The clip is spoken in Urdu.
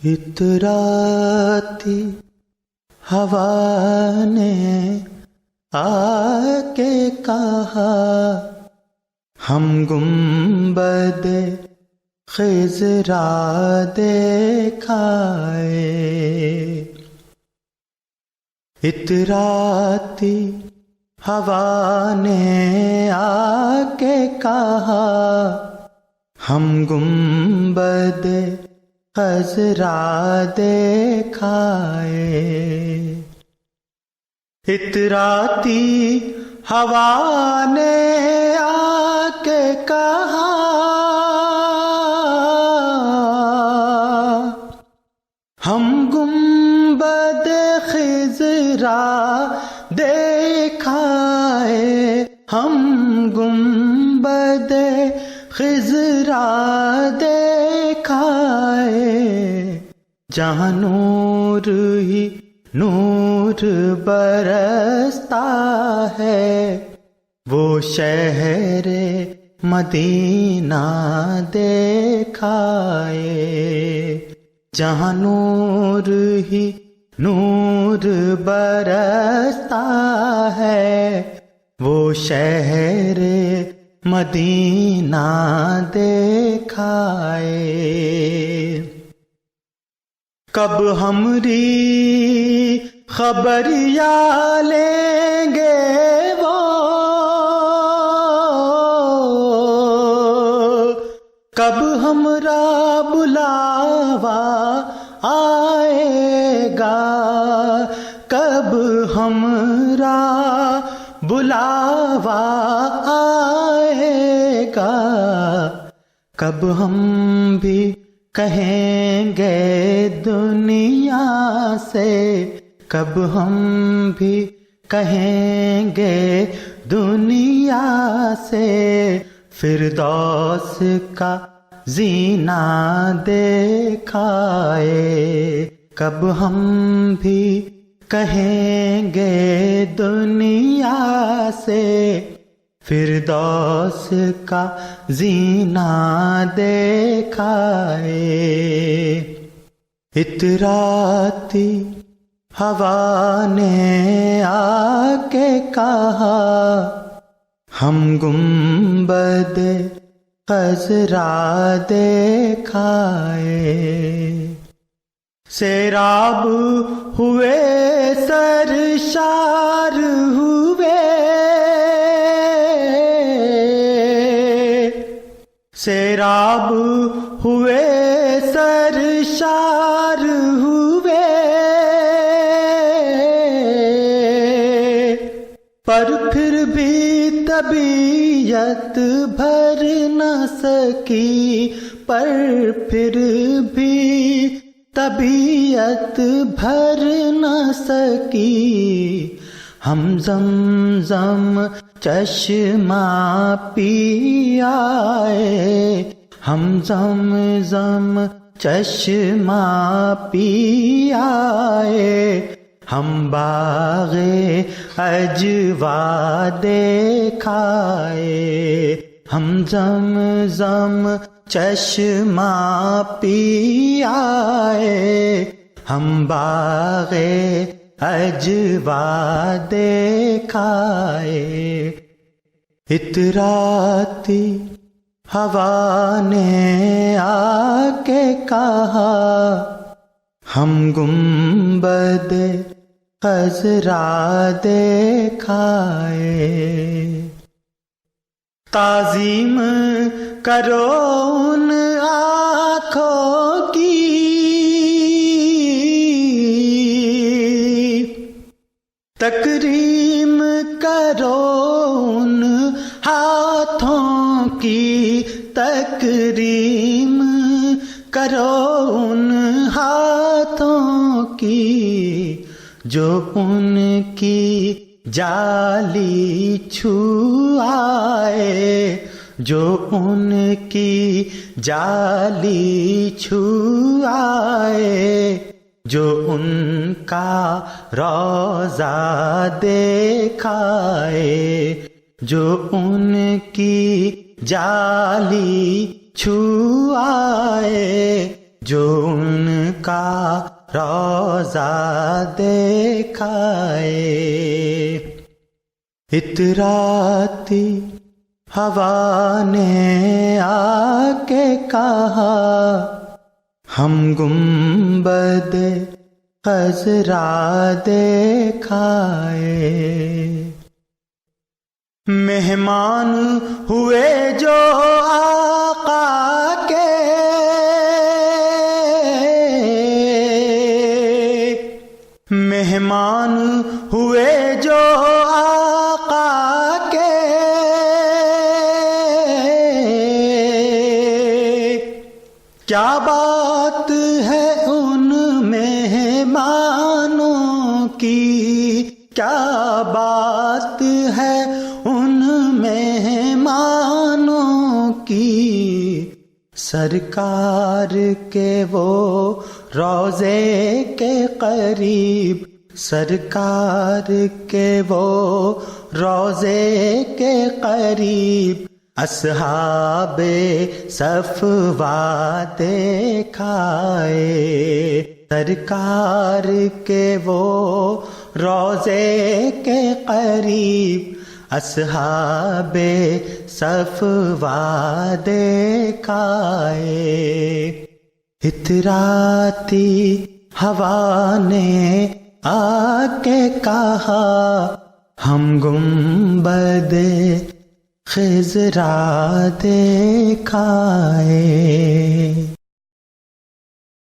اتراتی ہوا نے آ کے کہا ہم گنبد خضرا دیکھائے. اتراتی ہوا نے آ کے کہا ہم گنبد خضرا دیکھائے. اتراتی ہوا نے آ کے کہا ہم گنبد خضرا دیکھائے. ہم گنبد خضرا دیکھائے. جہاں نور ہی نور برستا ہے وہ شہر مدینہ دیکھائے. جہاں نور ہی نور برستا ہے وہ شہر مدینہ دیکھائے. کب ہمری خبریاں لیں گے وہ، کب ہمرا بلاوا آئے گا، کب ہمرا بلاوا آئے گا. کب ہم بھی کہیں گے دنیا سے، کب ہم بھی کہیں گے دنیا سے فردوس کا زینہ دیکھائے. کب ہم بھی کہیں گے دنیا سے فردوس کا زینہ دیکھائے. اتراتی ہوا نے آ کے کہا ہم گنبد خضرا دیکھائے. سیراب ہوئے سرشار ہوئے، سیراب ہوئے سرشار ہوئے، پر پھر بھی طبیعت بھر نہ سکی، پر پھر بھی طبیعت بھر نہ سکی. ہم زمزم چشمہ پی آئے، ہم زمزم چشمہ پی آئے. ہم باغ عجوا دیکھائے، ہم زمزم چشمہ پی آئے. ہم باغ عجوا دیکھائے. اتراتی ہوا نے آ کے کہا ہم گنبد خضرا دیکھائے. تعظیم کرو ان آنکھوں کی، تکریم کرو ان ہاتھوں کی، تکریم کرو ان ہاتھوں کی جو ان کی جالی چھو آئے، جو ان کی جالی چھو آئے. جو ان کا روضہ دیکھائے، جو ان کی جالی چھو آئے. جو ان کا روضہ دیکھائے. اتراتی ہوا نے آ کے کہا ہم گنبد خضرا دیکھائے. مہمان ہوئے جو آقا کے مہمان ہوئے جو آقا کے کیا بات ہے ان مہمانوں کی، کیا بات ہے ان مہمانوں کی. سرکار کے وہ روضے کے قریب، سرکار کے وہ روضے کے قریب اصحاب صفوہ دیکھائے. سرکار کے وہ روضے کے قریب اصحاب صفوہ دیکھائے. اتراتی ہوا نے آ کے کہا ہم گنبد خضرا دیکھائے.